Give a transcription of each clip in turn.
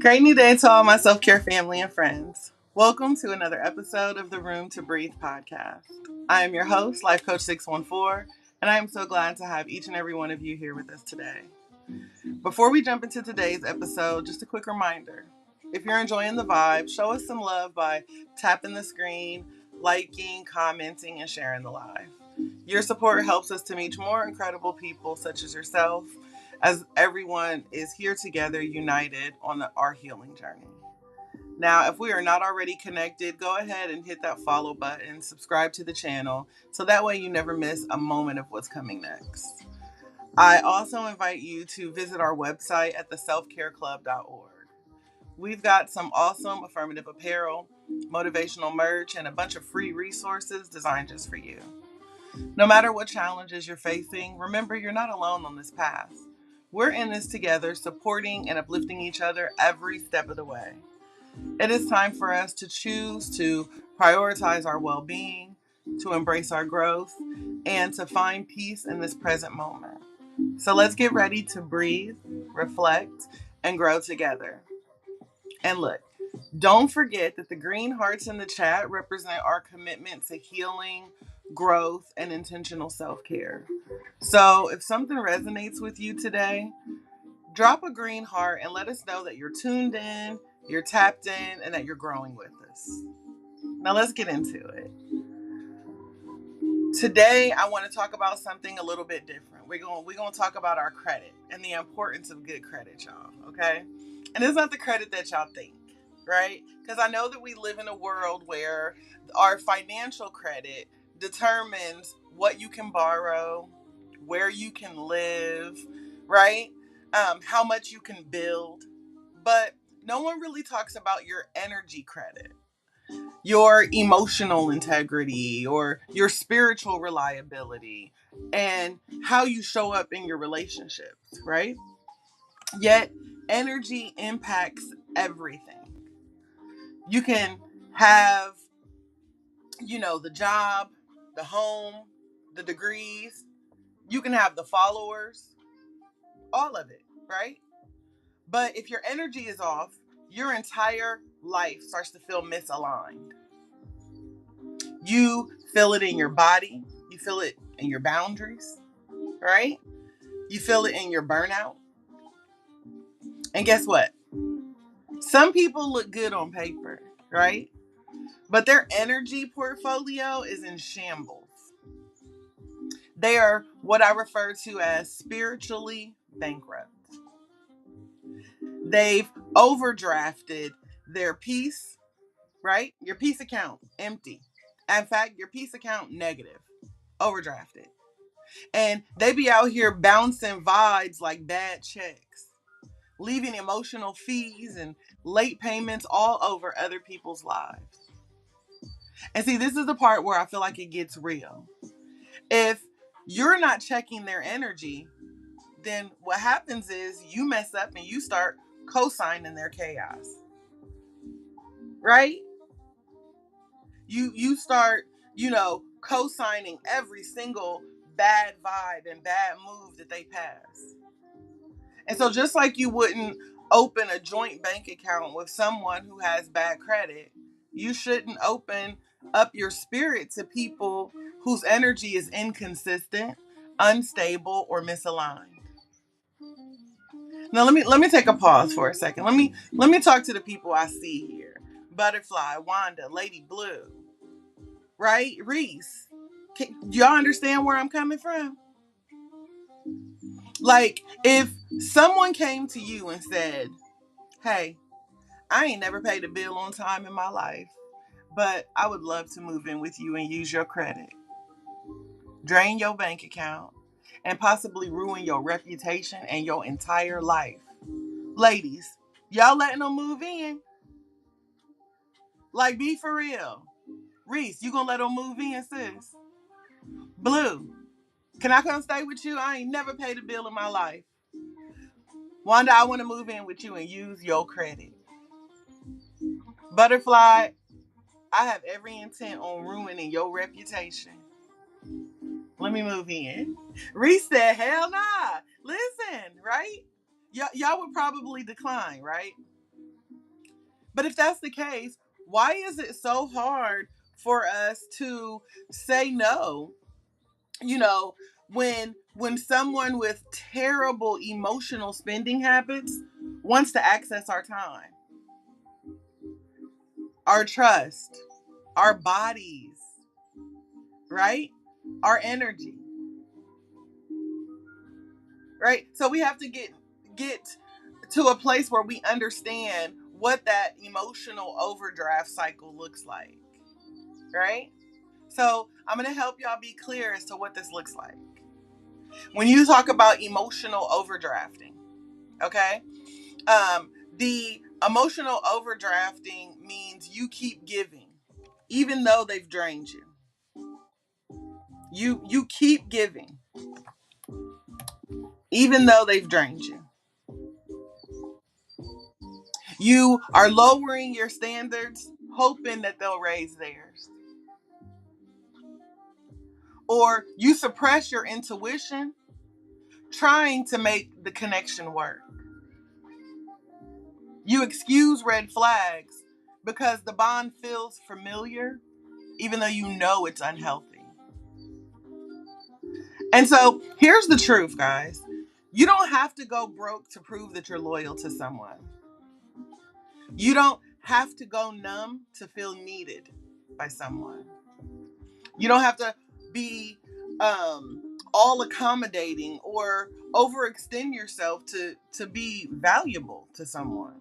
Great new day to all my self-care family and friends. Welcome to another episode of the Room2Breathe Podcast. I am your host, Life Coach 614, and I am so glad to have each and every one of you here with us today. Before we jump into today's episode, just a quick reminder. If you're enjoying the vibe, show us some love by tapping the screen, liking, commenting, and sharing the live. Your support helps us to meet more incredible people such as yourself, as everyone is here together, united on our healing journey. Now, if we are not already connected, go ahead and hit that follow button, subscribe to the channel, so that way you never miss a moment of what's coming next. I also invite you to visit our website at theselfcareclub.org. We've got some awesome affirmative apparel, motivational merch, and a bunch of free resources designed just for you. No matter what challenges you're facing, remember you're not alone on this path. We're in this together, supporting and uplifting each other every step of the way. It is time for us to choose to prioritize our well-being, to embrace our growth, and to find peace in this present moment. So let's get ready to breathe, reflect, and grow together. And look, don't forget that the green hearts in the chat represent our commitment to healing, growth, and intentional self-care. So if something resonates with you today, drop a green heart and let us know that you're tuned in, you're tapped in, and that you're growing with us. Now let's get into it. Today, I want to talk about something a little bit different. We're going to talk about our credit and the importance of good credit, y'all, okay? And it's not the credit that y'all think, right? Because I know that we live in a world where our financial credit determines what you can borrow, where you can live, right? How much you can build. But no one really talks about your energy credit, your emotional integrity, or your spiritual reliability, and how you show up in your relationships, right? Yet, energy impacts everything. You can have, the job, the home, the degrees. You can have the followers, all of it, right? But if your energy is off, your entire life starts to feel misaligned. You feel it in your body. You feel it in your boundaries, right? You feel it in your burnout. And guess what? Some people look good on paper, right? But their energy portfolio is in shambles. They are what I refer to as spiritually bankrupt. They've overdrafted their peace, right? Your peace account, empty. In fact, your peace account, negative, overdrafted. And they be out here bouncing vibes like bad checks, leaving emotional fees and late payments all over other people's lives. And see, this is the part where I feel like it gets real. If you're not checking their energy, then what happens is you mess up and you start co-signing their chaos. Right? You start, co-signing every single bad vibe and bad move that they pass. And so just like you wouldn't open a joint bank account with someone who has bad credit, you shouldn't open up your spirit to people whose energy is inconsistent, unstable, or misaligned. Now let me take a pause for a second. Let me talk to the people I see here. Butterfly, Wanda, Lady Blue, right? Reese. Do y'all understand where I'm coming from? Like, if someone came to you and said, hey, I ain't never paid a bill on time in my life, but I would love to move in with you and use your credit, drain your bank account, and possibly ruin your reputation and your entire life. Ladies, y'all letting them move in? Like, be for real. Reese, you gonna let them move in, sis? Blue, can I come stay with you? I ain't never paid a bill in my life. Wanda, I want to move in with you and use your credit. Butterfly, I have every intent on ruining your reputation. Let me move in. Reese said, hell nah. Listen, right? Y'all would probably decline, right? But if that's the case, why is it so hard for us to say no? You know, when someone with terrible emotional spending habits wants to access our time, our trust, our bodies, right? Our energy, right? So we have to get to a place where we understand what that emotional overdraft cycle looks like, right? So I'm going to help y'all be clear as to what this looks like. When you talk about emotional overdrafting, okay? The emotional overdrafting means you keep giving, even though they've drained you. You keep giving, even though they've drained you. You are lowering your standards, hoping that they'll raise theirs. Or you suppress your intuition, trying to make the connection work. You excuse red flags because the bond feels familiar, even though you know it's unhealthy. And so here's the truth, guys. You don't have to go broke to prove that you're loyal to someone. You don't have to go numb to feel needed by someone. You don't have to be all accommodating or overextend yourself to be valuable to someone.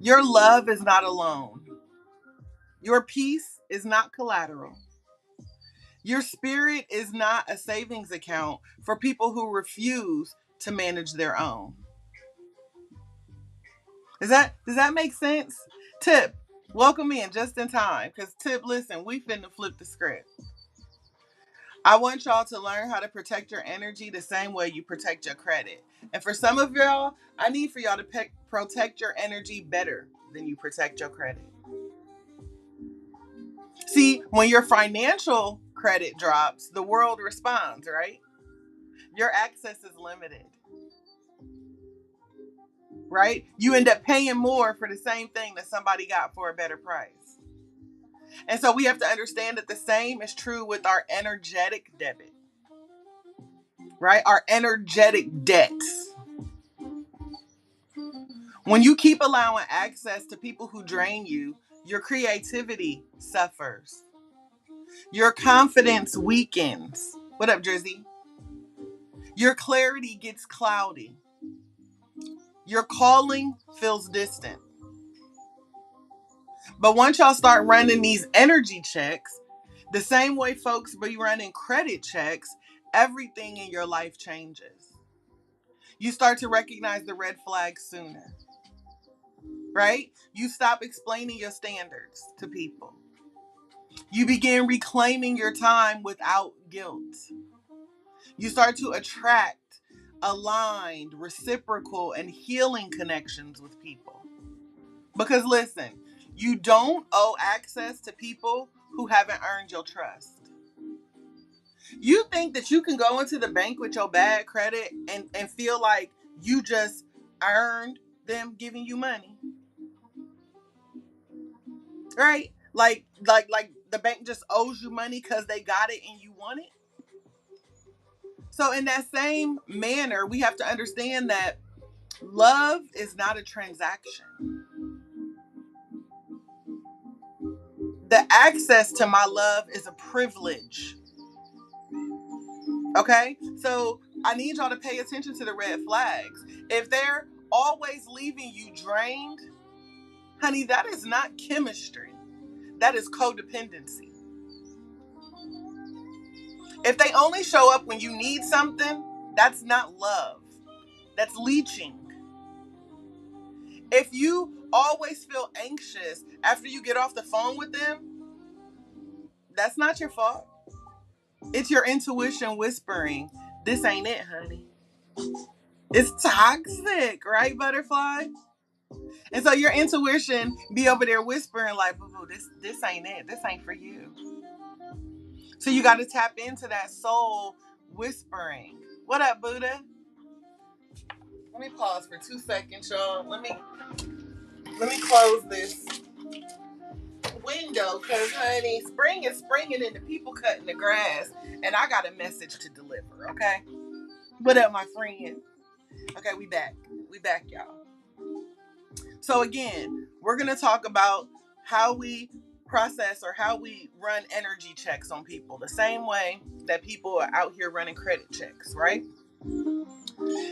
Your love is not alone. Your peace is not collateral. Your spirit is not a savings account for people who refuse to manage their own. Does that make sense? Tip, welcome in just in time. Because Tip, listen, we finna flip the script. I want y'all to learn how to protect your energy the same way you protect your credit. And for some of y'all, I need for y'all to protect your energy better than you protect your credit. See, when your financial credit drops, the world responds, right? Your access is limited, right? You end up paying more for the same thing that somebody got for a better price. And so we have to understand that the same is true with our energetic debit, right? Our energetic debts. When you keep allowing access to people who drain you, your creativity suffers. Your confidence weakens. What up, Drizzy? Your clarity gets cloudy. Your calling feels distant. But once y'all start running these energy checks, the same way folks be running credit checks, everything in your life changes. You start to recognize the red flags sooner, right? You stop explaining your standards to people. You begin reclaiming your time without guilt. You start to attract aligned, reciprocal, and healing connections with people. Because listen, you don't owe access to people who haven't earned your trust. You think that you can go into the bank with your bad credit and feel like you just earned them giving you money. Right? Like the bank just owes you money because they got it and you want it. So in that same manner, we have to understand that love is not a transaction. The access to my love is a privilege. Okay? So I need y'all to pay attention to the red flags. If they're always leaving you drained, honey, that is not chemistry. That is codependency. If they only show up when you need something, that's not love. That's leeching. If you always feel anxious after you get off the phone with them, that's not your fault. It's your intuition whispering, this ain't it, honey. It's toxic, right, butterfly? And so your intuition be over there whispering like, boo boo, this ain't it. This ain't for you. So you got to tap into that soul whispering. What up, Buddha? Let me pause for 2 seconds, y'all. Let me close this window because, honey, spring is springing and the people cutting the grass, and I got a message to deliver, okay? What up, my friend? Okay, we back. We back, y'all. So again, we're going to talk about how we process or how we run energy checks on people, the same way that people are out here running credit checks, right?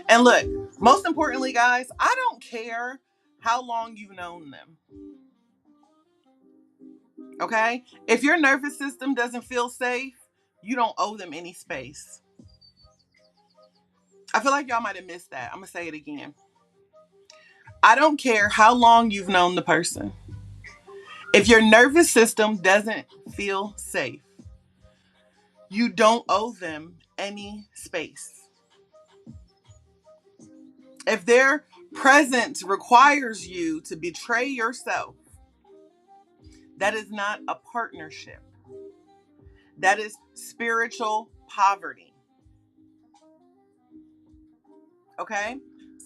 And look, most importantly, guys, I don't care how long you've known them. Okay? If your nervous system doesn't feel safe, you don't owe them any space. I feel like y'all might have missed that. I'm going to say it again. I don't care how long you've known the person. If your nervous system doesn't feel safe, you don't owe them any space. If their presence requires you to betray yourself, that is not a partnership. That is spiritual poverty. Okay?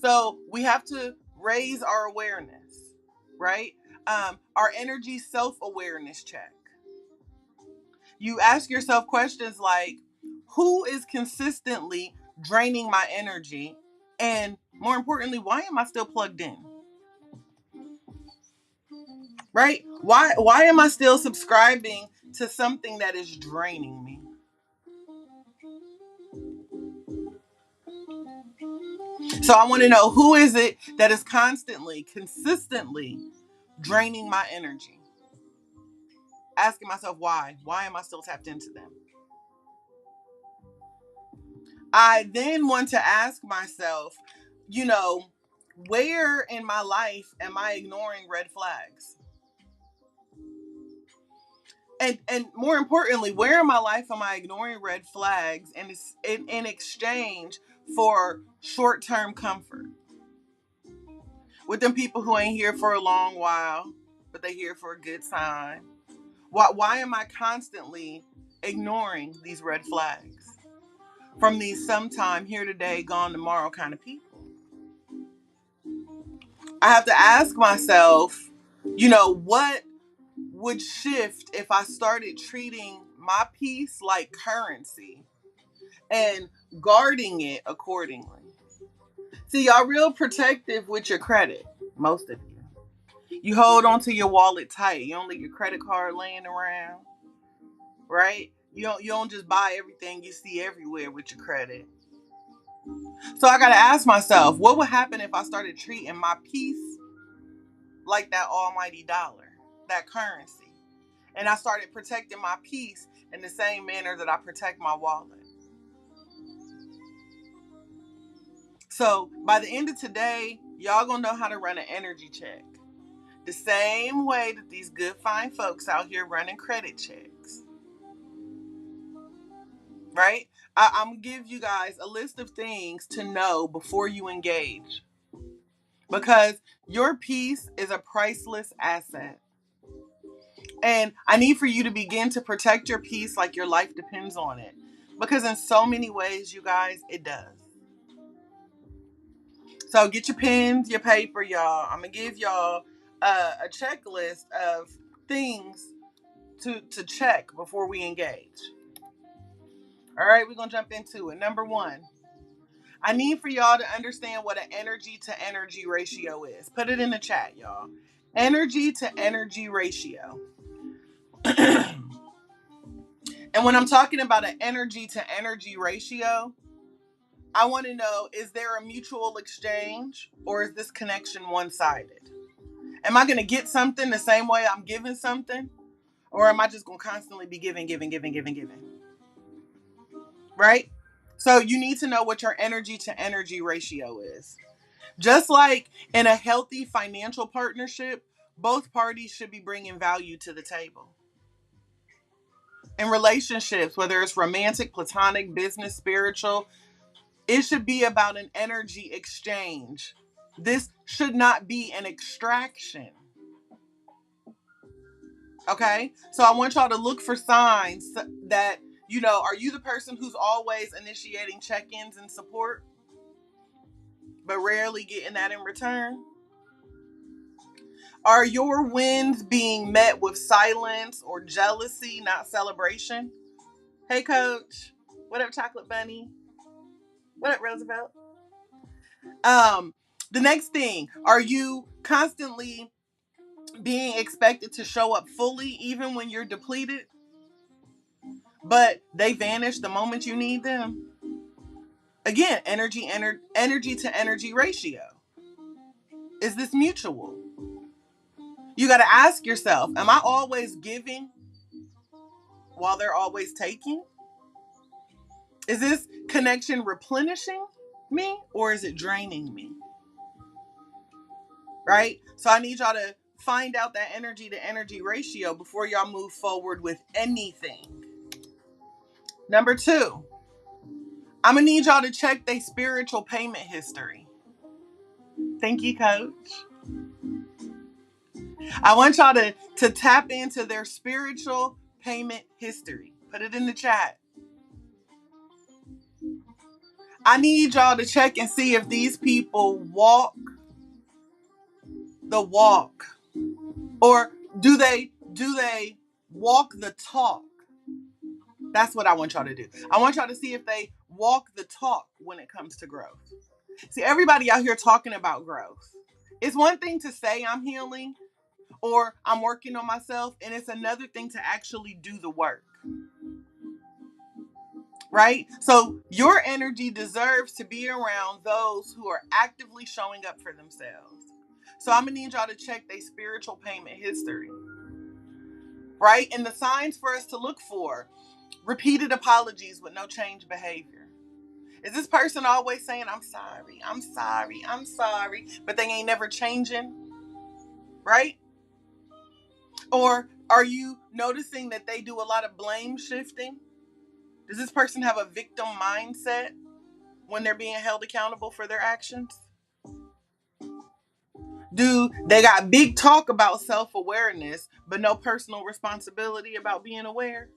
So we have to raise our awareness, right? Our energy self-awareness check. You ask yourself questions like, who is consistently draining my energy? And more importantly, why am I still plugged in? Right? Why am I still subscribing to something that is draining me? So I want to know, who is it that is consistently draining my energy? Asking myself why. Why am I still tapped into them? I then want to ask myself, where in my life am I ignoring red flags? And more importantly, where in my life am I ignoring red flags in exchange for short-term comfort? With them people who ain't here for a long while, but they here for a good time. Why am I constantly ignoring these red flags from these sometime here today, gone tomorrow kind of people? I have to ask myself, what would shift if I started treating my peace like currency and guarding it accordingly? See, y'all real protective with your credit, most of you. You hold onto your wallet tight. You don't leave your credit card laying around, right? You don't just buy everything you see everywhere with your credit. So I got to ask myself, what would happen if I started treating my peace like that almighty dollar, that currency? And I started protecting my peace in the same manner that I protect my wallet. So by the end of today, y'all gonna know how to run an energy check. The same way that these good, fine folks out here running credit checks. Right? I'm gonna give you guys a list of things to know before you engage. Because your peace is a priceless asset. And I need for you to begin to protect your peace like your life depends on it. Because in so many ways, you guys, it does. So get your pens, your paper, y'all. I'm going to give y'all a checklist of things to check before we engage. All right, we're going to jump into it. Number 1, I need for y'all to understand what an energy to energy ratio is. Put it in the chat, y'all. Energy to energy ratio. And when I'm talking about an energy to energy ratio, I want to know, is there a mutual exchange or is this connection one-sided? Am I going to get something the same way I'm giving something? Or am I just going to constantly be giving? Right? So you need to know what your energy to energy ratio is. Just like in a healthy financial partnership, both parties should be bringing value to the table. In relationships, whether it's romantic, platonic, business, spiritual, it should be about an energy exchange. This should not be an extraction. Okay? So I want y'all to look for signs that, are you the person who's always initiating check-ins and support, but rarely getting that in return? Are your wins being met with silence or jealousy, not celebration? Hey, Coach. What up, Chocolate Bunny? What up, Roosevelt? The next thing, are you constantly being expected to show up fully even when you're depleted, but they vanish the moment you need them? Again, energy to energy ratio. Is this mutual? You got to ask yourself, am I always giving while they're always taking? Is this connection replenishing me or is it draining me? Right? So I need y'all to find out that energy to energy ratio before y'all move forward with anything. Number 2, I'm going to need y'all to check their spiritual payment history. Thank you, Coach. I want y'all to tap into their spiritual payment history. Put it in the chat. I need y'all to check and see if these people walk the walk, or do they walk the talk? That's what I want y'all to do. I want y'all to see if they walk the talk when it comes to growth. See, everybody out here talking about growth. It's one thing to say I'm healing or I'm working on myself, and it's another thing to actually do the work. Right? So your energy deserves to be around those who are actively showing up for themselves. So I'm going to need y'all to check their spiritual payment history. Right? And the signs for us to look for: repeated apologies with no change behavior. Is this person always saying, I'm sorry, I'm sorry, I'm sorry, but they ain't never changing? Right? Or are you noticing that they do a lot of blame shifting? Does this person have a victim mindset when they're being held accountable for their actions? Do they got big talk about self-awareness, but no personal responsibility about being aware?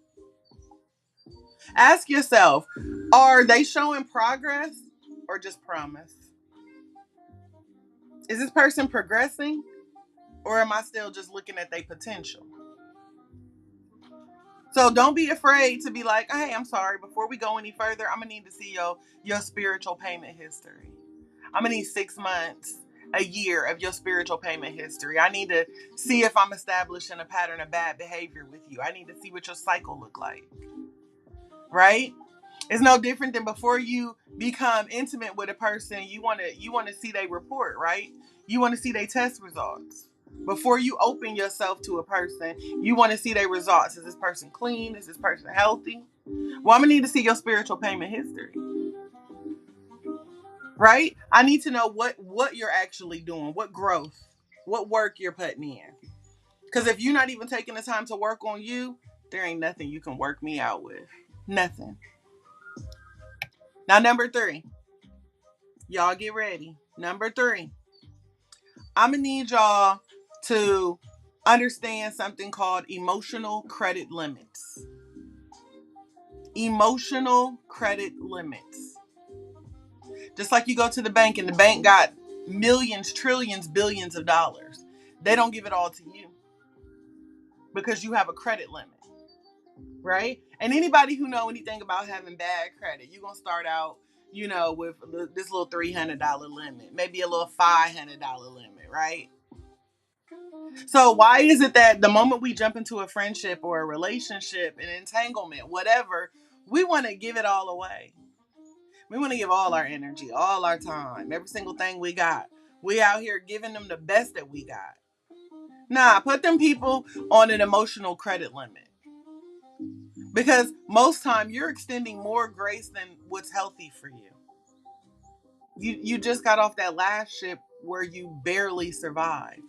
Ask yourself, are they showing progress or just promise? Is this person progressing, or am I still just looking at their potential? So don't be afraid to be like, hey, I'm sorry. Before we go any further, I'm going to need to see your spiritual payment history. I'm going to need 6 months, a year of your spiritual payment history. I need to see if I'm establishing a pattern of bad behavior with you. I need to see what your cycle look like. Right? It's no different than before you become intimate with a person, you want to see their report, right? You want to see their test results. Before you open yourself to a person, you want to see their results. Is this person clean? Is this person healthy? Well, I'm going to need to see your spiritual payment history. Right? I need to know what you're actually doing, what growth, what work you're putting in. Because if you're not even taking the time to work on you, there ain't nothing you can work me out with. Nothing. Now, number 3. Y'all get ready. Number 3. I'm going to need y'all to understand something called emotional credit limits. Emotional credit limits. Just like you go to the bank and the bank got millions, trillions, billions of dollars. They don't give it all to you because you have a credit limit. Right? And anybody who know anything about having bad credit, you're going to start out, with this little $300 limit, maybe a little $500 limit, right? So why is it that the moment we jump into a friendship or a relationship, an entanglement, whatever, we want to give it all away? We want to give all our energy, all our time, every single thing we got. We out here giving them the best that we got. Nah, put them people on an emotional credit limit. Because most time you're extending more grace than what's healthy for you. You just got off that last ship where you barely survived.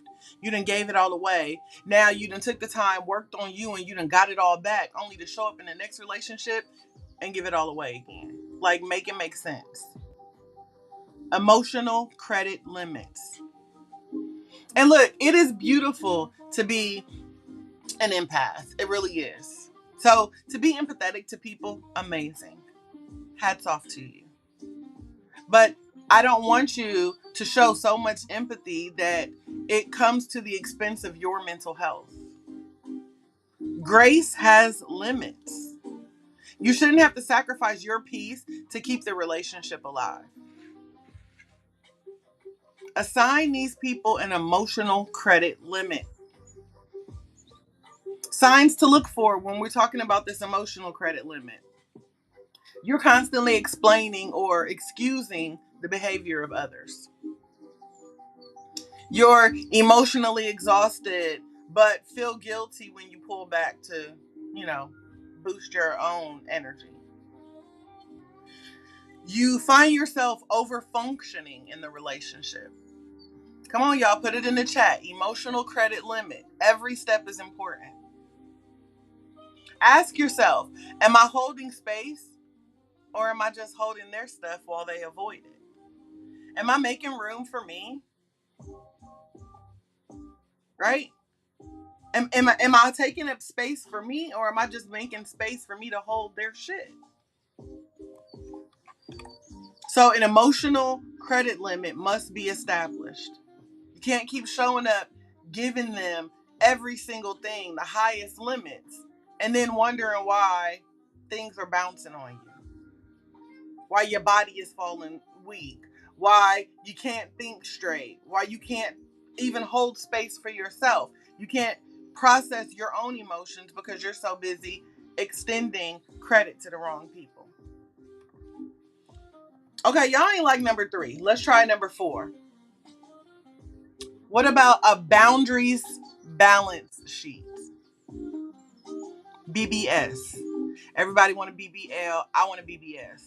You done gave it all away. Now you done took the time, worked on you, and you done got it all back, only to show up in the next relationship and give it all away again. Like, make it make sense. Emotional credit limits. And look, it is beautiful to be an empath. It really is. So to be empathetic to people, amazing. Hats off to you. But I don't want you to show so much empathy that it comes to the expense of your mental health. Grace has limits. You shouldn't have to sacrifice your peace to keep the relationship alive. Assign these people an emotional credit limit. Signs to look for when we're talking about this emotional credit limit. You're constantly explaining or excusing the behavior of others. You're emotionally exhausted, but feel guilty when you pull back to, boost your own energy. You find yourself over functioning in the relationship. Come on, y'all, put it in the chat. Emotional credit limit. Every step is important. Ask yourself, am I holding space or am I just holding their stuff while they avoid it? Am I making room for me? Right? Am I taking up space for me or am I just making space for me to hold their shit? So an emotional credit limit must be established. You can't keep showing up, giving them every single thing, the highest limits, and then wondering why things are bouncing on you. Why your body is falling weak. Why you can't think straight. Why you can't even hold space for yourself. You can't process your own emotions because you're so busy extending credit to the wrong people. Okay, y'all ain't like number 3. Let's try number 4. What about a boundaries balance sheet? BBS. Everybody want a BBL. I want a BBS.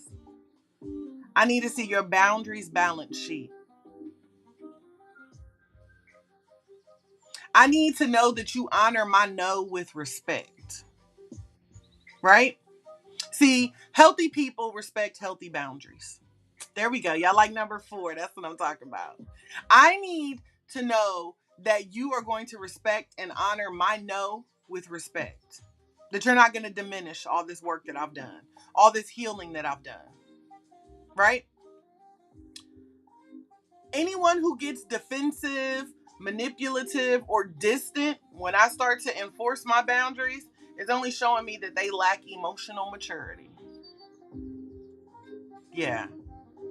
I need to see your boundaries balance sheet. I need to know that you honor my no with respect. Right? See, healthy people respect healthy boundaries. There we go. Y'all like number 4. That's what I'm talking about. I need to know that you are going to respect and honor my no with respect. That you're not going to diminish all this work that I've done. All this healing that I've done. Right? Anyone who gets defensive, manipulative, or distant when I start to enforce my boundaries is only showing me that they lack emotional maturity. Yeah.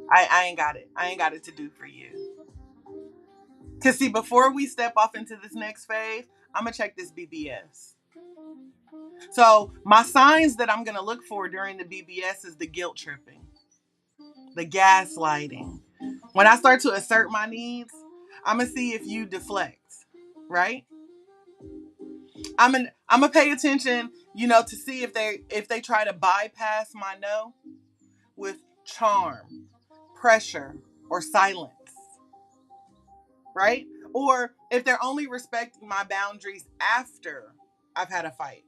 I ain't got it. I ain't got it to do for you. Because see, before we step off into this next phase, I'm going to check this BBS. So my signs that I'm going to look for during the BBS is the guilt tripping, the gaslighting. When I start to assert my needs, I'm going to see if you deflect, right? I'm gonna pay attention, to see if they try to bypass my no with charm, pressure, or silence. Right? Or if they're only respecting my boundaries after I've had a fight.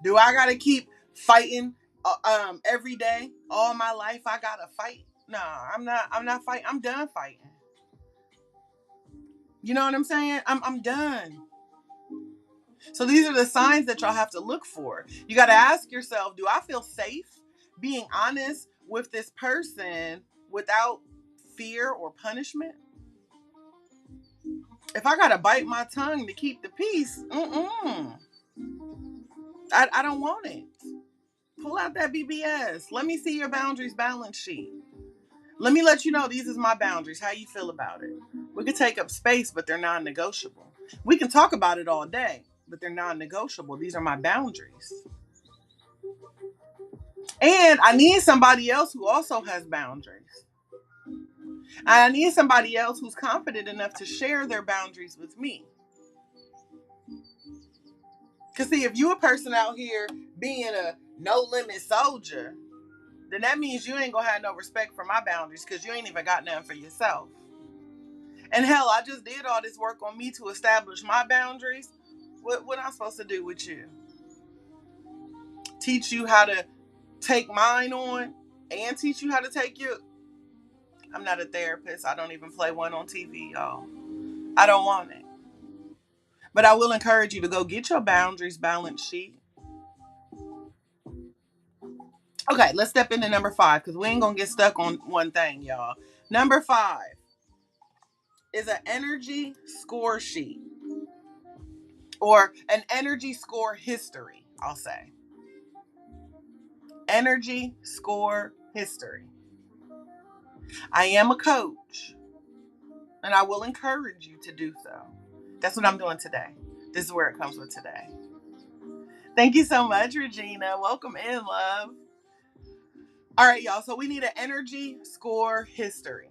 Do I gotta keep fighting every day? All my life I gotta fight? No, I'm not fighting. I'm done fighting. You know what I'm saying? I'm done. So these are the signs that y'all have to look for. You got to ask yourself, do I feel safe being honest with this person without fear or punishment? If I got to bite my tongue to keep the peace, I don't want it. Pull out that BBS. Let me see your boundaries balance sheet. Let me let you know these is my boundaries. How you feel about it? We can take up space, but they're non-negotiable. We can talk about it all day, but they're non-negotiable. These are my boundaries. And I need somebody else who also has boundaries. And I need somebody else who's confident enough to share their boundaries with me. Because see, if you a person out here being a no-limit soldier, then that means you ain't going to have no respect for my boundaries because you ain't even got none for yourself. And hell, I just did all this work on me to establish my boundaries. What am I supposed to do with you? Teach you how to take mine on and teach you how to take you. I'm not a therapist. I don't even play one on TV, y'all. I don't want it. But I will encourage you to go get your boundaries balance sheet. Okay, let's step into number 5 because we ain't going to get stuck on one thing, y'all. Number 5 is an energy score sheet, or an energy score history, I'll say. Energy score history. I am a coach, and I will encourage you to do so. That's what I'm doing today. This is where it comes with today. Thank you so much, Regina. Welcome in, love. All right, y'all. So we need an energy score history.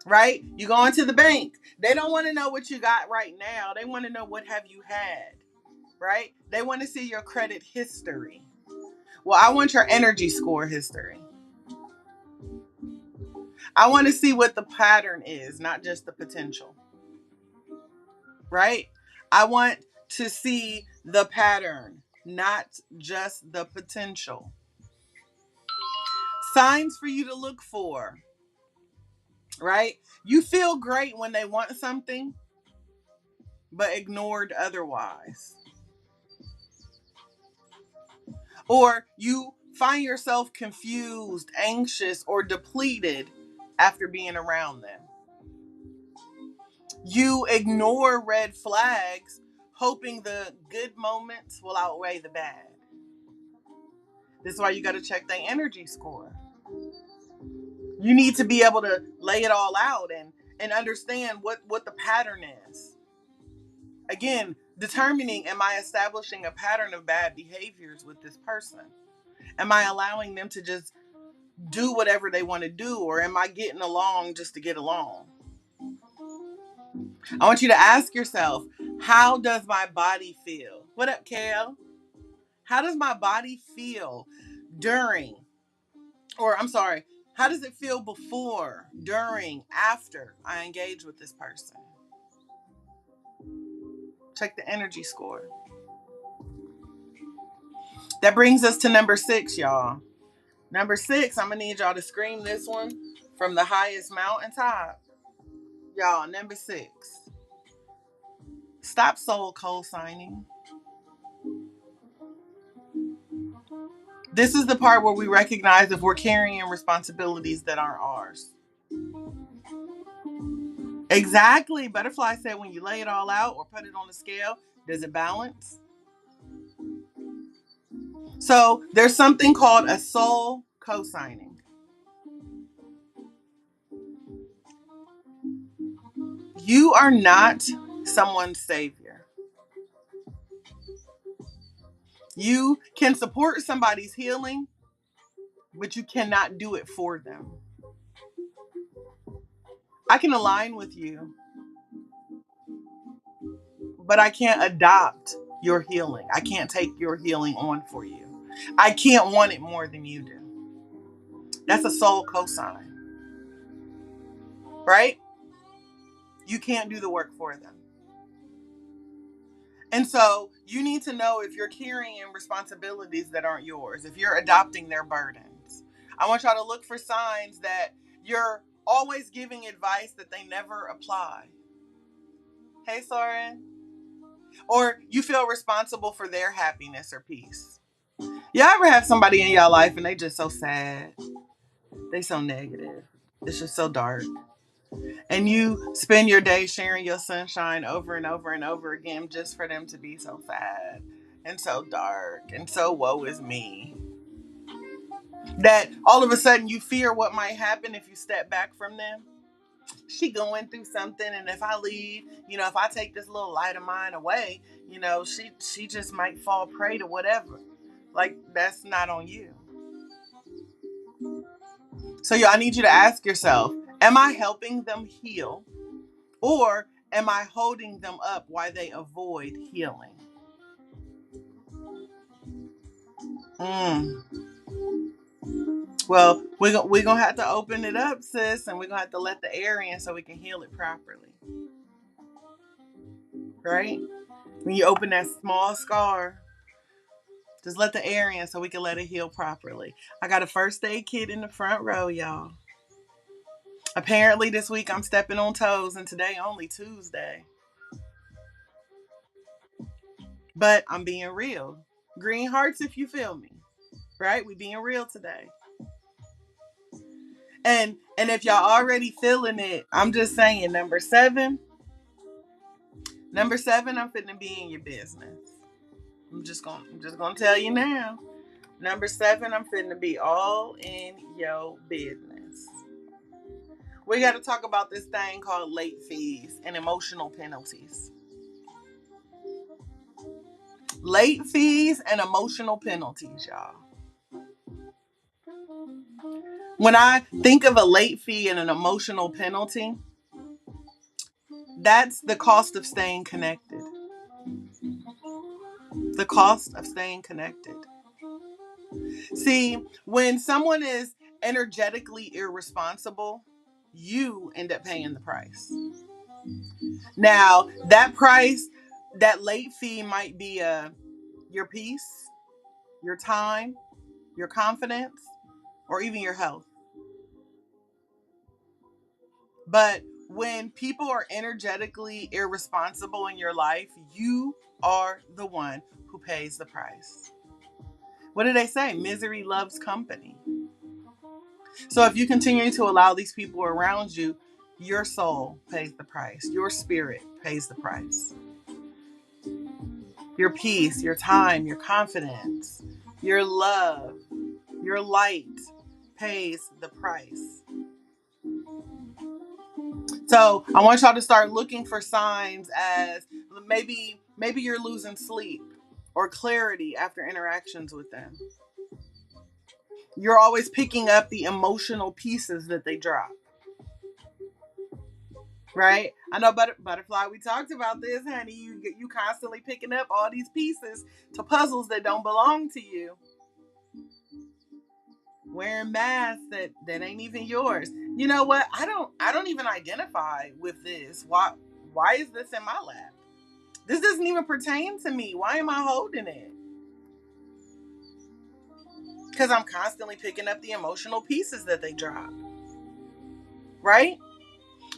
Right? You go into the bank. They don't want to know what you got right now. They want to know what have you had. Right? They want to see your credit history. Well, I want your energy score history. I want to see what the pattern is, not just the potential. Right? I want to see the pattern, not just the potential. Signs for you to look for. Right? You feel great when they want something, but ignored otherwise. Or you find yourself confused, anxious, or depleted after being around them. You ignore red flags, hoping the good moments will outweigh the bad. This is why you got to check their energy score. You need to be able to lay it all out and understand what the pattern is. Again, determining, am I establishing a pattern of bad behaviors with this person? Am I allowing them to just do whatever they want to do, or am I getting along just to get along? I want you to ask yourself, how does my body feel? What up, Kale? How does my body feel during, or I'm sorry, how does it feel before, during, after I engage with this person? Check the energy score. That brings us to number 6, y'all. Number 6, I'm going to need y'all to scream this one from the highest mountaintop. Y'all, number 6. Stop soul co-signing. This is the part where we recognize if we're carrying responsibilities that aren't ours. Exactly. Butterfly said when you lay it all out or put it on the scale, does it balance? So there's something called a soul co-signing. You are not someone's savior. You can support somebody's healing, but you cannot do it for them. I can align with you, but I can't adopt your healing. I can't take your healing on for you. I can't want it more than you do. That's a soul cosign, right? You can't do the work for them. And so you need to know if you're carrying responsibilities that aren't yours, if you're adopting their burdens. I want y'all to look for signs that you're always giving advice that they never apply. Hey, Soren. Or you feel responsible for their happiness or peace. Y'all ever have somebody in your life and they just so sad? They so negative. It's just so dark. And you spend your day sharing your sunshine over and over and over again just for them to be so sad and so dark and so woe is me. That all of a sudden you fear what might happen if you step back from them. She going through something, and if I leave, if I take this little light of mine away, she just might fall prey to whatever. Like, that's not on you. So I need you to ask yourself, am I helping them heal, or am I holding them up while they avoid healing? Well, we're going to have to open it up, sis, and we're going to have to let the air in so we can heal it properly. Right? When you open that small scar, just let the air in so we can let it heal properly. I got a first aid kit in the front row, y'all. Apparently this week I'm stepping on toes, and today only Tuesday. But I'm being real. Green hearts if you feel me. Right? We being real today. And if y'all already feeling it, I'm just saying, number seven, I'm finna be in your business. I'm just gonna tell you now. Number seven, I'm finna be all in your business. We got to talk about this thing called late fees and emotional penalties. Late fees and emotional penalties, y'all. When I think of a late fee and an emotional penalty, that's the cost of staying connected. The cost of staying connected. See, when someone is energetically irresponsible, you end up paying the price. Now, that price, that late fee might be your peace, your time, your confidence, or even your health. But when people are energetically irresponsible in your life, you are the one who pays the price. What do they say? Misery loves company. So if you continue to allow these people around you, your soul pays the price. Your spirit pays the price. Your peace, your time, your confidence, your love, your light pays the price. So I want y'all to start looking for signs as maybe you're losing sleep or clarity after interactions with them. You're always picking up the emotional pieces that they drop. Right? I know, Butterfly, we talked about this, honey. You constantly picking up all these pieces to puzzles that don't belong to you. Wearing masks that ain't even yours. You know what? I don't even identify with this. Why is this in my lap? This doesn't even pertain to me. Why am I holding it? Because I'm constantly picking up the emotional pieces that they drop. Right?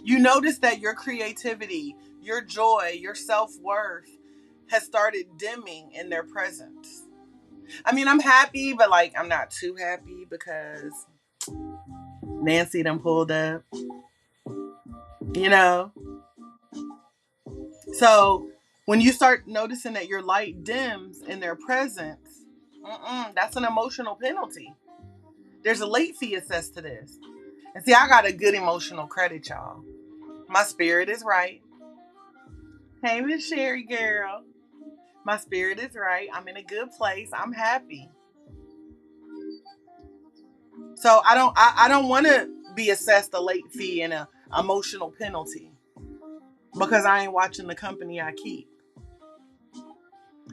You notice that your creativity, your joy, your self-worth has started dimming in their presence. I mean, I'm happy, but I'm not too happy because Nancy done pulled up. You know? So when you start noticing that your light dims in their presence, that's an emotional penalty. There's a late fee assessed to this. And see, I got a good emotional credit, y'all. My spirit is right. Hey, Miss Sherry girl. My spirit is right. I'm in a good place. I'm happy. So I don't want to be assessed a late fee and an emotional penalty because I ain't watching the company I keep.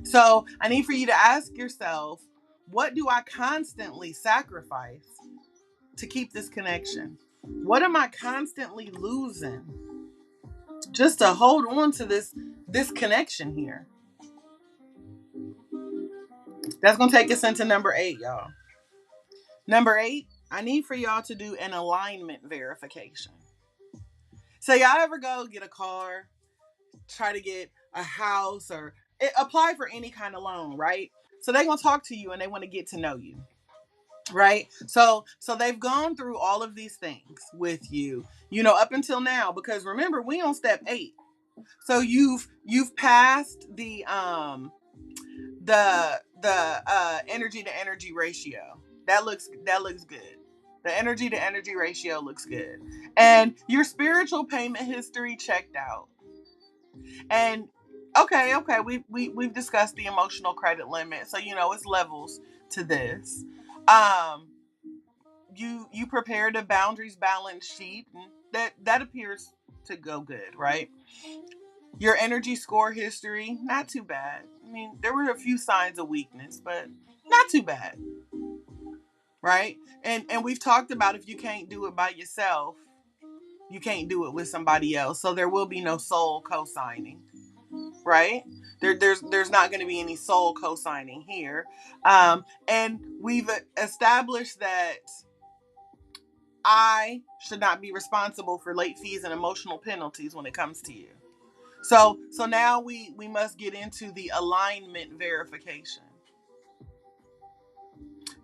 So I need for you to ask yourself, what do I constantly sacrifice to keep this connection? What am I constantly losing just to hold on to this connection here? That's going to take us into number 8, y'all. Number 8, I need for y'all to do an alignment verification. So y'all ever go get a car, try to get a house, or apply for any kind of loan, right? So they're going to talk to you and they want to get to know you. Right? So they've gone through all of these things with you, up until now, because remember, we on step 8. So you've passed the energy to energy ratio. That looks good. The energy to energy ratio looks good. And your spiritual payment history checked out. And okay, we've discussed the emotional credit limit. So it's levels to this. You prepared a boundaries balance sheet, and that appears to go good, right? Your energy score history, not too bad. I mean, there were a few signs of weakness, but not too bad, right? And we've talked about, if you can't do it by yourself, you can't do it with somebody else. So there will be no soul co-signing, right? There's not going to be any soul co-signing here. And we've established that I should not be responsible for late fees and emotional penalties when it comes to you. So now we must get into the alignment verification.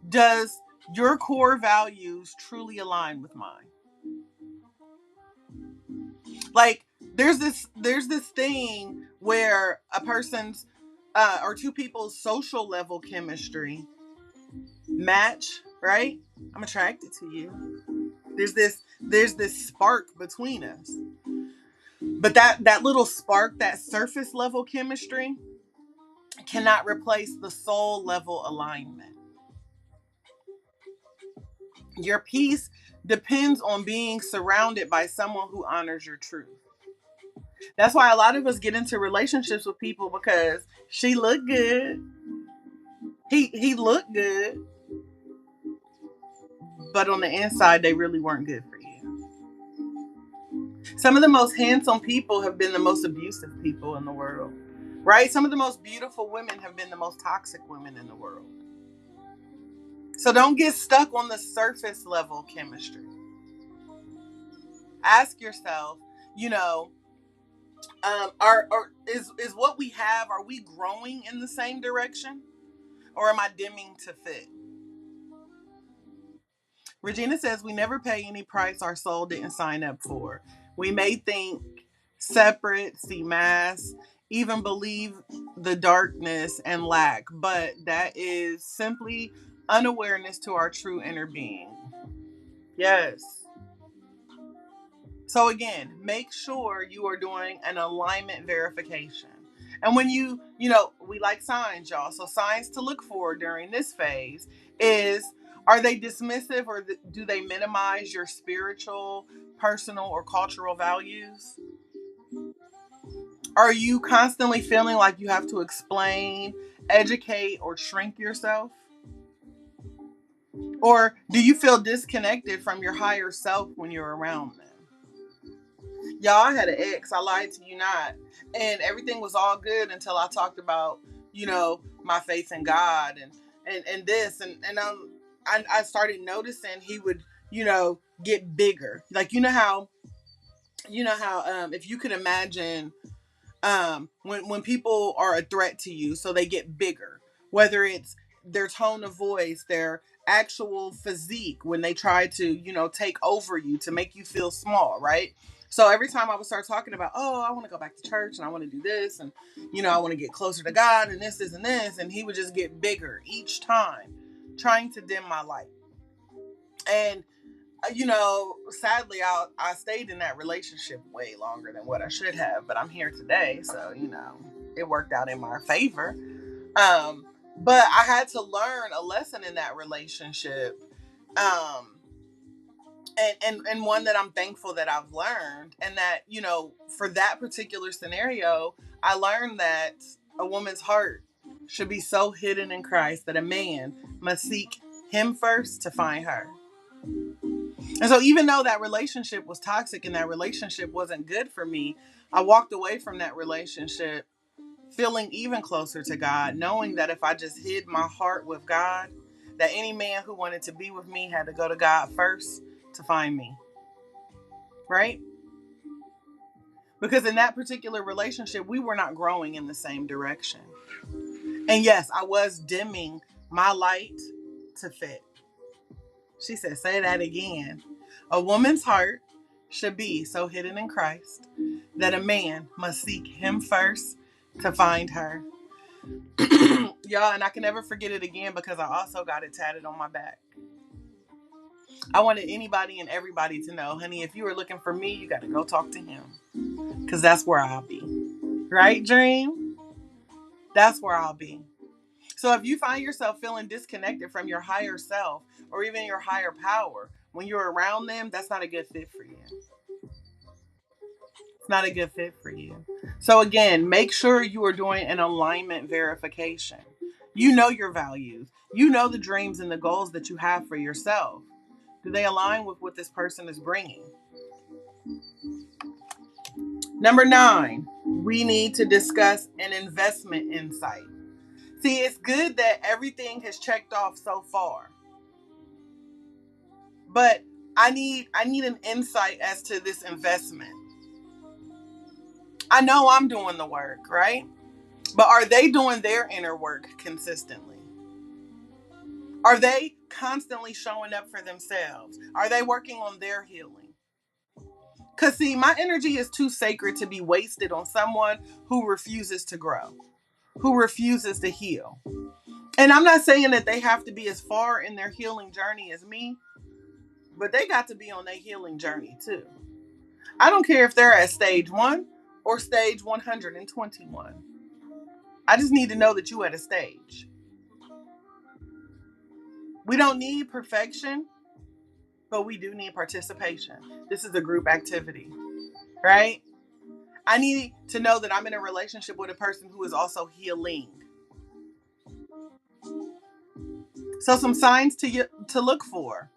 Does your core values truly align with mine? Like there's this thing where a person's or two people's social level chemistry match, right? I'm attracted to you. There's this spark between us. But that little spark, that surface level chemistry cannot replace the soul level alignment. Your peace depends on being surrounded by someone who honors your truth. That's why a lot of us get into relationships with people because she looked good. He looked good, but on the inside they really weren't good for you. Some of the most handsome people have been the most abusive people in the world. Right? Some of the most beautiful women have been the most toxic women in the world. So don't get stuck on the surface level chemistry. Ask yourself, you know, is what we have, are we growing in the same direction? Or am I dimming to fit? Regina says we never pay any price our soul didn't sign up for. We may think separate, see mass, even believe the darkness and lack, but that is simply unawareness to our true inner being. Yes. So again, make sure you are doing an alignment verification. And when we like signs, y'all. So signs to look for during this phase is, are they dismissive or do they minimize your spiritual, personal, or cultural values? Are you constantly feeling like you have to explain, educate, or shrink yourself? Or do you feel disconnected from your higher self when you're around them? Y'all, I had an ex, I lied to you not. And everything was all good until I talked about, my faith in God and this. I started noticing he would, get bigger. Like, if you could imagine when people are a threat to you, so they get bigger, whether it's their tone of voice, their actual physique, when they try to take over you to make you feel small, right? So every time I would start talking about, oh, I want to go back to church and I want to do this, and I want to get closer to God and this and this, and he would just get bigger each time, trying to dim my light. And sadly, I stayed in that relationship way longer than what I should have, but I'm here today, so it worked out in my favor. But I had to learn a lesson in that relationship, and one that I'm thankful that I've learned, and that for that particular scenario, I learned that a woman's heart should be so hidden in Christ that a man must seek him first to find her. And so even though that relationship was toxic and that relationship wasn't good for me, I walked away from that relationship feeling even closer to God, knowing that if I just hid my heart with God, that any man who wanted to be with me had to go to God first to find me. Right? Because in that particular relationship, we were not growing in the same direction. And yes, I was dimming my light to fit. She said, say that again. A woman's heart should be so hidden in Christ that a man must seek him first to find her. Y'all, and I can never forget it again because I also got it tatted on my back. I wanted anybody and everybody to know, honey, if you were looking for me, you got to go talk to him. Because that's where I'll be. Right, Dream? That's where I'll be. So if you find yourself feeling disconnected from your higher self or even your higher power, when you're around them, that's not a good fit for you. It's not a good fit for you. So again, make sure you are doing an alignment verification. You know your values. You know the dreams and the goals that you have for yourself. Do they align with what this person is bringing? Number 9, we need to discuss an investment insight. See, it's good that everything has checked off so far. But I need an insight as to this investment. I know I'm doing the work, right? But are they doing their inner work consistently? Are they constantly showing up for themselves? Are they working on their healing? Because, see, my energy is too sacred to be wasted on someone who refuses to grow, who refuses to heal. And I'm not saying that they have to be as far in their healing journey as me, but they got to be on their healing journey too. I don't care if they're at stage 1 or stage 121. I just need to know that you at a stage. We don't need perfection, but we do need participation. This is a group activity, right? I need to know that I'm in a relationship with a person who is also healing. So some signs to look for.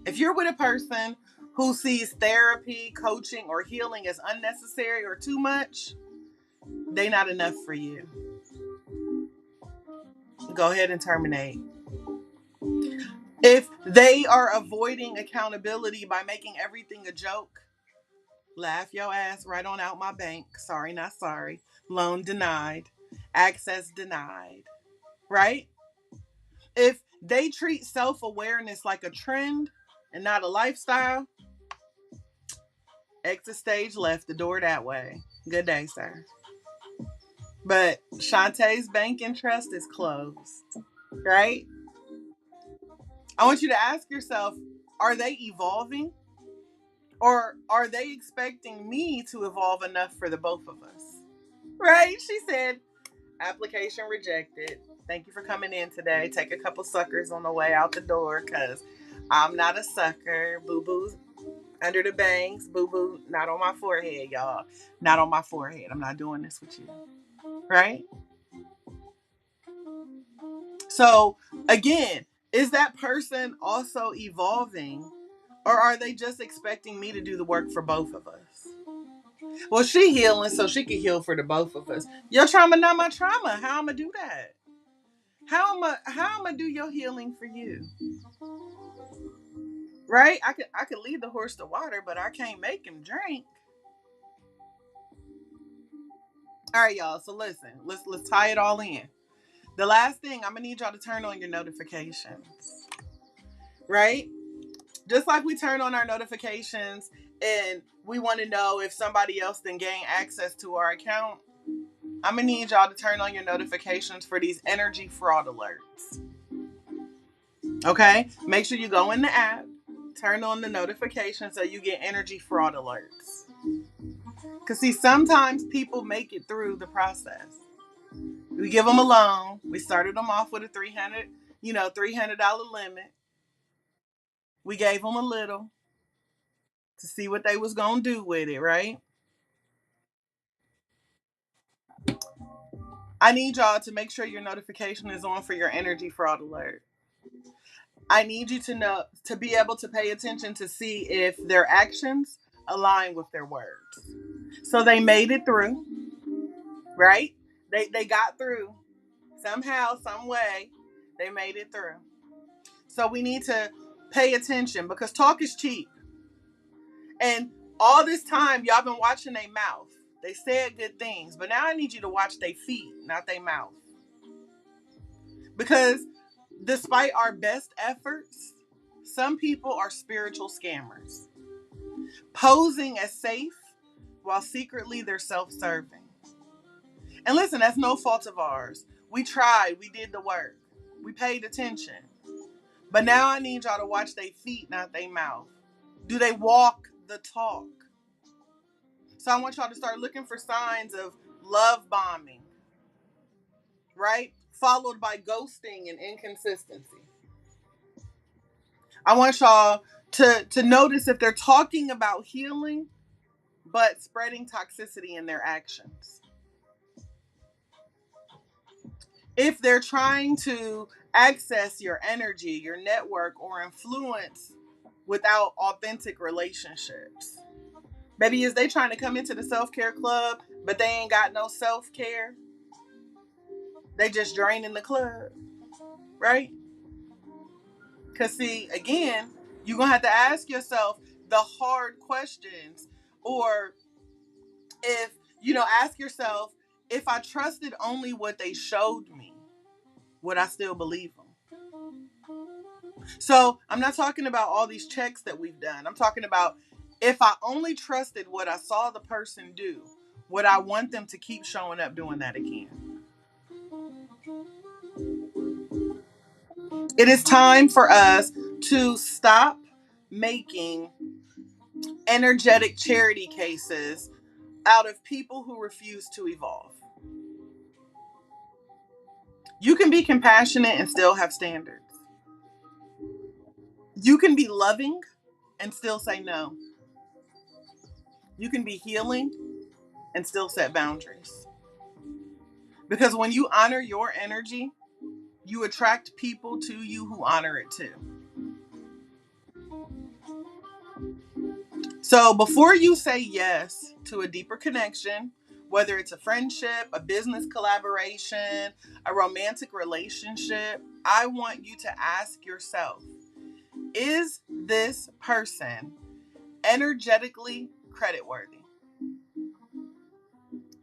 If you're with a person who sees therapy, coaching, or healing as unnecessary or too much, they not enough for you. Go ahead and terminate. If they are avoiding accountability by making everything a joke, laugh your ass right on out my bank. Sorry, not sorry. Loan denied. Access denied. Right? If they treat self-awareness like a trend and not a lifestyle, exit stage left, the door that way. Good day, sir. But Shantae's bank interest is closed. Right? I want you to ask yourself, are they evolving? Or are they expecting me to evolve enough for the both of us? Right? She said, application rejected. Thank you for coming in today. Take a couple suckers on the way out the door because I'm not a sucker. Boo-boo's under the bangs. Boo-boo not on my forehead, y'all. Not on my forehead. I'm not doing this with you. Right? So, again, is that person also evolving? Or are they just expecting me to do the work for both of us? Well, she healing so she can heal for the both of us. Your trauma, not my trauma. How I'ma do that? How I'ma do your healing for you? Right? I could lead the horse to water, but I can't make him drink. All right, y'all. So listen, let's tie it all in. The last thing, I'm gonna need y'all to turn on your notifications. Right? Just like we turn on our notifications and we want to know if somebody else then gain access to our account, I'm going to need y'all to turn on your notifications for these energy fraud alerts. Okay? Make sure you go in the app, turn on the notifications so you get energy fraud alerts. Because, see, sometimes people make it through the process. We give them a loan. We started them off with a $300 limit. We gave them a little to see what they was going to do with it, right? I need y'all to make sure your notification is on for your energy fraud alert. I need you to know, to be able to pay attention to see if their actions align with their words. So they made it through, right? They got through somehow, some way. They made it through. So we need to pay attention because talk is cheap. And all this time, y'all been watching their mouth. They said good things, but now I need you to watch their feet, not their mouth. Because despite our best efforts, some people are spiritual scammers, posing as safe while secretly they're self-serving. And listen, that's no fault of ours. We tried, we did the work, we paid attention. But now I need y'all to watch their feet, not their mouth. Do they walk the talk? So I want y'all to start looking for signs of love bombing, right? Followed by ghosting and inconsistency. I want y'all to notice if they're talking about healing, but spreading toxicity in their actions. If they're trying to access your energy, your network, or influence without authentic relationships. Baby, is they trying to come into the self-care club, but they ain't got no self-care? They just draining the club, right? Because, see, again, you're going to have to ask yourself the hard questions. Or ask yourself, if I trusted only what they showed me, would I still believe them? So I'm not talking about all these checks that we've done. I'm talking about If I only trusted what I saw the person do, would I want them to keep showing up doing that again? It is time for us to stop making energetic charity cases out of people who refuse to evolve. You can be compassionate and still have standards. You can be loving and still say no. You can be healing and still set boundaries. Because when you honor your energy, you attract people to you who honor it too. So before you say yes to a deeper connection, whether it's a friendship, a business collaboration, a romantic relationship, I want you to ask yourself, is this person energetically creditworthy?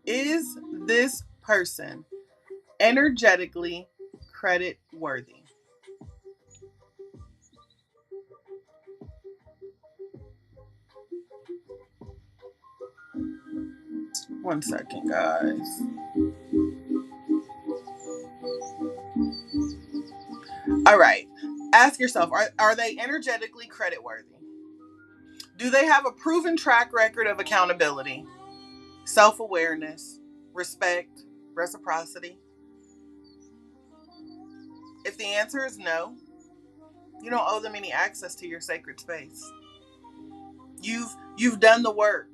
Is this person energetically creditworthy? One second, guys. All right. Ask yourself, are they energetically creditworthy? Do they have a proven track record of accountability, self-awareness, respect, reciprocity? If the answer is no, you don't owe them any access to your sacred space. You've done the work.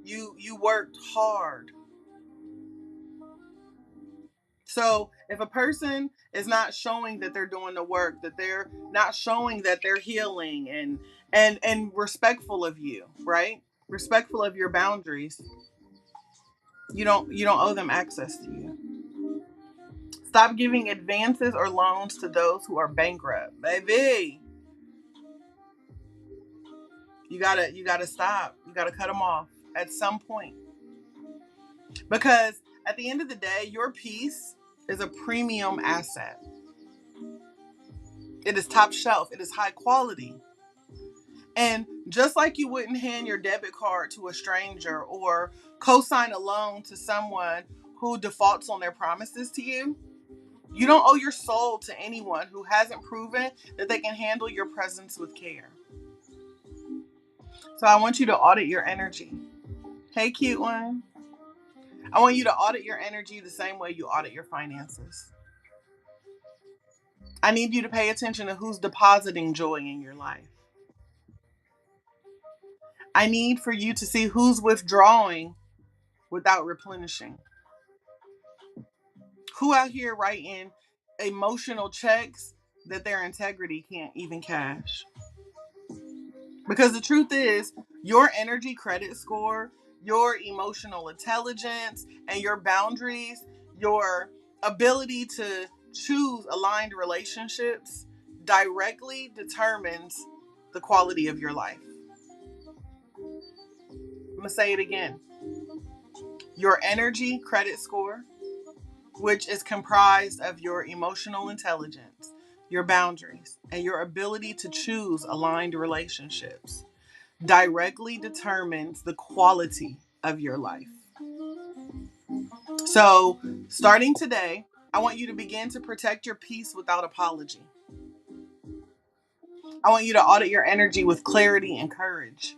You worked hard. So if a person is not showing that they're doing the work, that they're not showing that they're healing and respectful of you, right? Respectful of your boundaries, you don't owe them access to you. Stop giving advances or loans to those who are bankrupt. Baby, you gotta stop. You gotta cut them off at some point. Because at the end of the day, your peace is a premium asset. It is top shelf. It is high quality. And just like you wouldn't hand your debit card to a stranger or co-sign a loan to someone who defaults on their promises to you, you don't owe your soul to anyone who hasn't proven that they can handle your presence with care. So I want you to audit your energy. Hey, cute one. I want you to audit your energy the same way you audit your finances. I need you to pay attention to who's depositing joy in your life. I need for you to see who's withdrawing without replenishing. Who out here writing emotional checks that their integrity can't even cash? Because the truth is, your energy credit score, your emotional intelligence, and your boundaries, your ability to choose aligned relationships directly determines the quality of your life. I'm going to say it again. Your energy credit score, which is comprised of your emotional intelligence, your boundaries, and your ability to choose aligned relationships, directly determines the quality of your life. So, starting today, I want you to begin to protect your peace without apology. I want you to audit your energy with clarity and courage.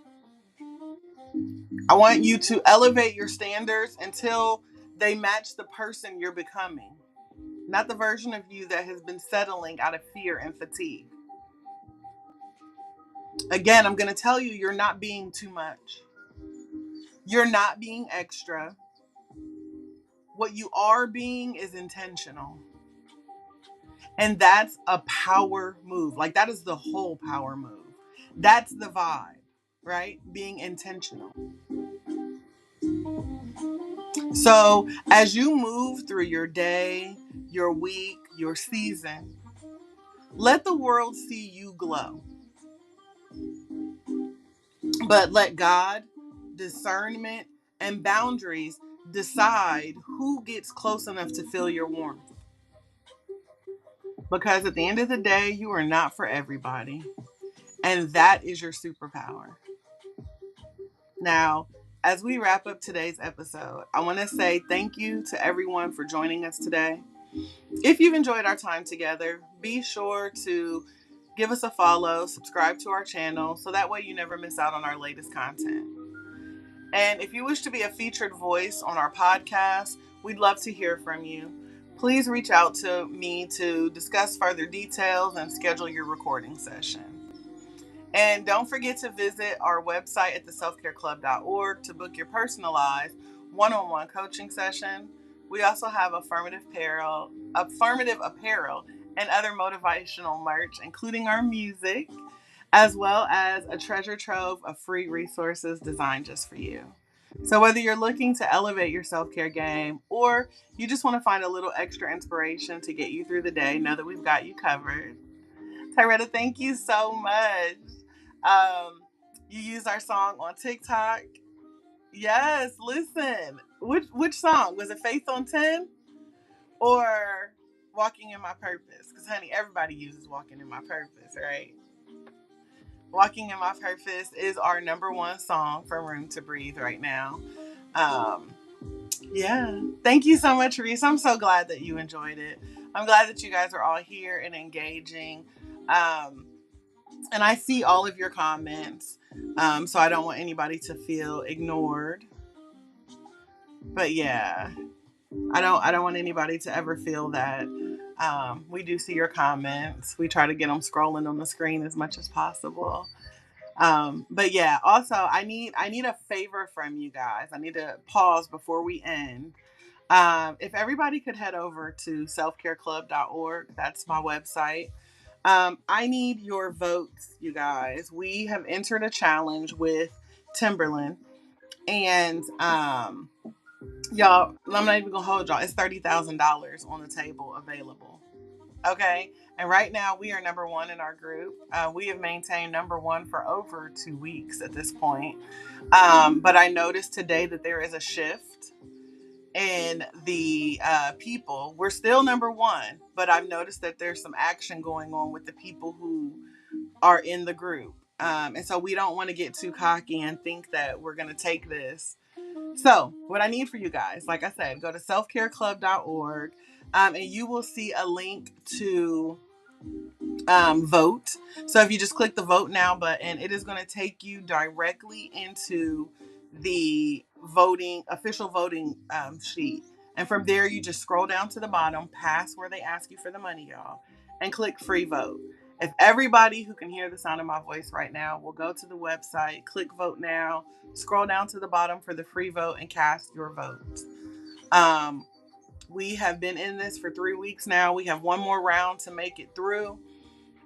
I want you to elevate your standards until they match the person you're becoming, not the version of you that has been settling out of fear and fatigue. Again, I'm going to tell you, you're not being too much. You're not being extra. What you are being is intentional. And that's a power move. Like, that is the whole power move. That's the vibe, right? Being intentional. So, as you move through your day, your week, your season, let the world see you glow. But let God, discernment, and boundaries decide who gets close enough to feel your warmth. Because at the end of the day, you are not for everybody. And that is your superpower. Now, as we wrap up today's episode, I want to say thank you to everyone for joining us today. If you've enjoyed our time together, be sure to give us a follow, subscribe to our channel, so that way you never miss out on our latest content. And if you wish to be a featured voice on our podcast, we'd love to hear from you. Please reach out to me to discuss further details and schedule your recording session. And don't forget to visit our website at theselfcareclub.org to book your personalized one-on-one coaching session. We also have affirmative apparel, and other motivational merch, including our music, as well as a treasure trove of free resources designed just for you. So whether you're looking to elevate your self-care game or you just want to find a little extra inspiration to get you through the day, know that we've got you covered. Tyretta, thank you so much. You used our song on TikTok. Yes, listen. Which song? Was it Faith on 10 or Walking in My Purpose? Because, honey, everybody uses Walking in My Purpose, right? Walking in My Purpose is our number one song from Room2Breathe right now. Yeah. Thank you so much, Reese. I'm so glad that you enjoyed it. I'm glad that you guys are all here and engaging. And I see all of your comments. So I don't want anybody to feel ignored. But yeah, I don't want anybody to ever feel that. We do see your comments. We try to get them scrolling on the screen as much as possible. But yeah, also I need a favor from you guys. I need to pause before we end. If everybody could head over to selfcareclub.org, that's my website. I need your votes, you guys. We have entered a challenge with Timberland, and y'all, I'm not even gonna hold y'all. It's $30,000 on the table available. Okay, and right now we are number one in our group. We have maintained number one for over 2 weeks at this point. But I noticed today that there is a shift in the people. We're still number one, but I've noticed that there's some action going on with the people who are in the group. And so we don't want to get too cocky and think that we're going to take this. So what I need for you guys, like I said, go to selfcareclub.org and you will see a link to vote. So if you just click the vote now button, it is going to take you directly into the official voting sheet. And from there, you just scroll down to the bottom, past where they ask you for the money, y'all, and click free vote. If everybody who can hear the sound of my voice right now will go to the website, click vote now, scroll down to the bottom for the free vote and cast your vote. We have been in this for 3 weeks now. We have one more round to make it through.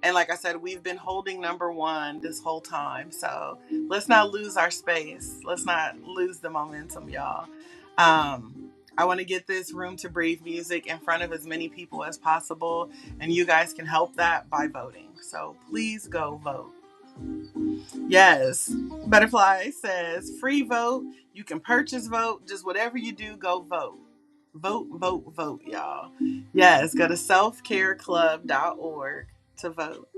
And like I said, we've been holding number one this whole time. So let's not lose our space. Let's not lose the momentum, y'all. I want to get this Room2Breathe music in front of as many people as possible. And you guys can help that by voting. So please go vote. Yes. Butterfly says free vote. You can purchase vote. Just whatever you do, go vote. Vote, vote, vote, y'all. Yes. Go to selfcareclub.org to vote.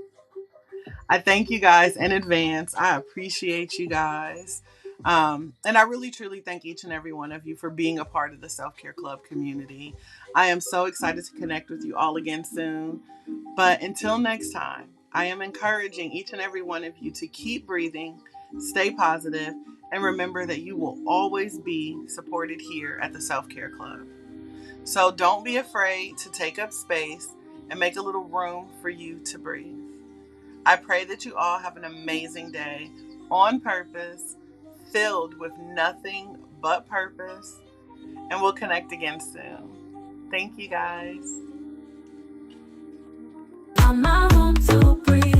I thank you guys in advance. I appreciate you guys. And I really, truly thank each and every one of you for being a part of the Self-Care Club community. I am so excited to connect with you all again soon. But until next time, I am encouraging each and every one of you to keep breathing, stay positive, and remember that you will always be supported here at the Self-Care Club. So don't be afraid to take up space and make a little room for you to breathe. I pray that you all have an amazing day on purpose, filled with nothing but purpose, and we'll connect again soon. Thank you guys. On my room to breathe.